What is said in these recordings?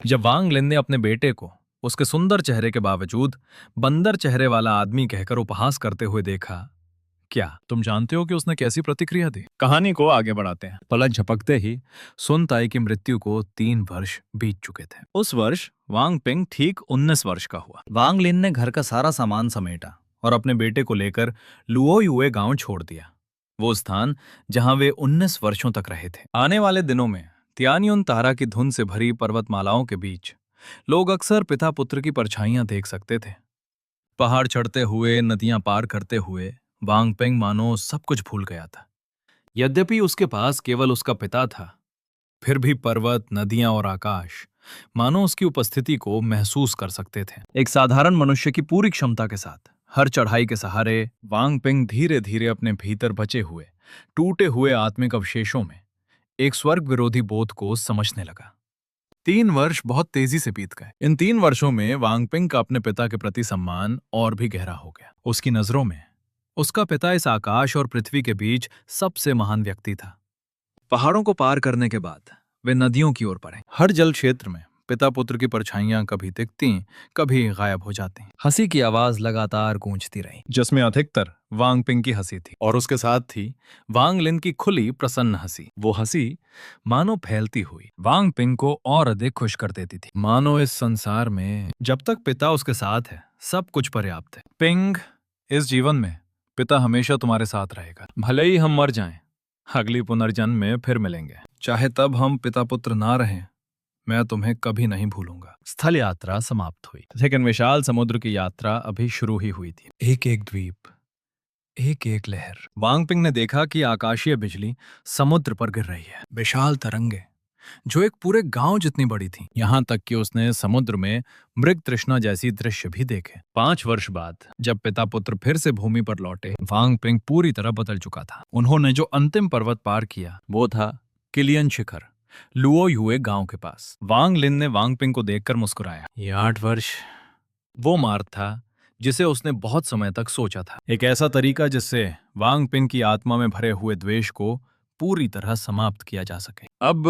जब वांग लिन ने अपने बेटे को उसके सुंदर चेहरे के बावजूद बंदर चेहरे वाला आदमी कहकर उपहास करते हुए देखा, क्या तुम जानते हो कि उसने कैसी प्रतिक्रिया दी? कहानी को आगे बढ़ाते हैं। पलक झपकते ही सुन ताई की मृत्यु को 3 वर्ष बीत चुके थे। उस वर्ष वांग पिंग ठीक 19 वर्ष का हुआ। वांग लिन ने घर का सारा सामान समेटा और अपने बेटे को लेकर लुओयुए गांव छोड़ दिया, वो स्थान जहां वे 19 वर्षों तक रहे थे। आने वाले दिनों में तियानियुन तारा की धुन से भरी पर्वतमालाओं के बीच लोग अक्सर पिता पुत्र की परछाइयां देख सकते थे। पहाड़ चढ़ते हुए, नदियां पार करते हुए वांग पेंग मानो सब कुछ भूल गया था। यद्यपि उसके पास केवल उसका पिता था, फिर भी पर्वत, नदियां और आकाश मानो उसकी उपस्थिति को महसूस कर सकते थे। एक साधारण मनुष्य की पूरी क्षमता के साथ हर चढ़ाई के सहारे वांग पेंग धीरे धीरे अपने भीतर बचे हुए टूटे हुए आत्मिक अवशेषों में एक स्वर्ग विरोधी बोध को समझने लगा। 3 वर्ष बहुत तेजी से बीत गए। इन 3 वर्षों में वांग पिंग का अपने पिता के प्रति सम्मान और भी गहरा हो गया। उसकी नजरों में उसका पिता इस आकाश और पृथ्वी के बीच सबसे महान व्यक्ति था। पहाड़ों को पार करने के बाद वे नदियों की ओर बढ़े। हर जल क्षेत्र में पिता पुत्र की परछाइयां कभी दिखती, कभी गायब हो जाती। हंसी की आवाज लगातार गूंजती रही, जिसमें अधिकतर वांग पिंग की हंसी थी, और उसके साथ थी वांग लिन की खुली प्रसन्न हंसी। वो हंसी मानो फैलती हुई वांग पिंग को और अधिक खुश कर देती थी, मानो इस संसार में जब तक पिता उसके साथ है सब कुछ पर्याप्त है। पिंग, इस जीवन में पिता हमेशा तुम्हारे साथ रहेगा। भले ही हम मर जाएं, अगली पुनर्जन्म में फिर मिलेंगे। चाहे तब हम पिता पुत्र ना रहें, मैं तुम्हें कभी नहीं भूलूंगा। स्थल यात्रा समाप्त हुई, लेकिन विशाल समुद्र की यात्रा अभी शुरू ही हुई थी। एक एक द्वीप, एक एक लहर। वांग पिंग ने देखा कि आकाशीय बिजली समुद्र पर गिर रही है। विशाल तरंगे जो एक पूरे गांव जितनी बड़ी थी। यहां तक कि उसने समुद्र में मृग तृष्णा जैसी दृश्य भी देखे। 5 वर्ष बाद जब पिता पुत्र फिर से भूमि पर लौटे, वांग पिंग पूरी तरह बदल चुका था। उन्होंने जो अंतिम पर्वत पार किया वो था किलियन शिखर, लुओयुए गांव के पास। वांग लिन ने वांग पिंग को देखकर मुस्कुराया। ये 8 वर्ष वो मार्ग था जिसे उसने बहुत समय तक सोचा था। एक ऐसा तरीका जिससे वांग पिंग की आत्मा में भरे हुए द्वेष को पूरी तरह समाप्त किया जा सके। अब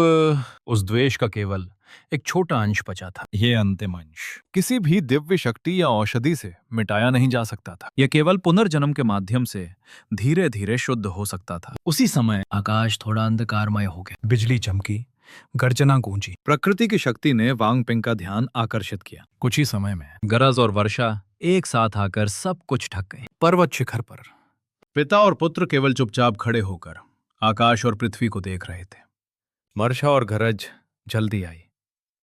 उस द्वेष का केवल एक छोटा अंश बचा था। ये अंतिम अंश किसी भी दिव्य शक्ति या औषधि से मिटाया नहीं जा सकता था। यह केवल पुनर्जन्म के माध्यम से धीरे धीरे शुद्ध हो सकता था। उसी समय आकाश थोड़ा अंधकारमय हो गया। बिजली चमकी, गर्जना गूंजी। प्रकृति की शक्ति ने वांग पिंग का ध्यान आकर्षित किया। कुछ ही समय में गरज और वर्षा एक साथ आकर सब कुछ ढक गई। पर्वत शिखर पर पिता और पुत्र केवल चुपचाप खड़े होकर आकाश और पृथ्वी को देख रहे थे। वर्षा और गरज जल्दी आई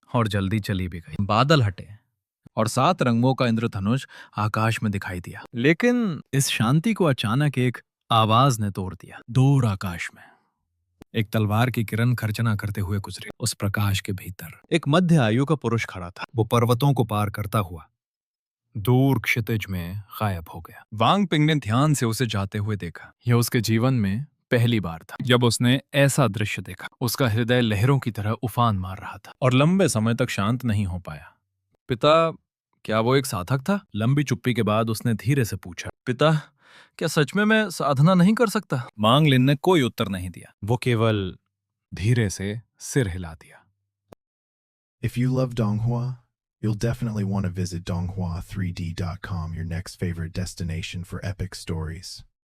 और जल्दी चली भी गई। बादल हटे और 7 रंगों का इंद्रधनुष आकाश में दिखाई दिया। लेकिन इस शांति को अचानक एक आवाज ने तोड़ दिया। दूर आकाश में एक तलवार की किरण खर्चना करते हुए गुजरी। उस प्रकाश के भीतर एक मध्य आयु का पुरुष खड़ा था। वो पर्वतों को पार करता हुआ दूर क्षितिज में गायब हो गया। वांग पिंग ने ध्यान से उसे जाते हुए देखा। यह उसके जीवन में पहली बार था जब उसने ऐसा दृश्य देखा। उसका हृदय लहरों की तरह उफान मार रहा था और लंबे समय तक शांत नहीं हो पाया। पिता, क्या वो एक साधक था? लंबी चुप्पी के बाद उसने धीरे से पूछा, पिता, क्या सच में मैं साधना नहीं कर सकता? वांग लिन ने कोई उत्तर नहीं दिया। वो केवल धीरे से सिर हिला दिया। If you love Donghua, you'll definitely want to visit donghua3d.com, your next favorite destination for epic stories.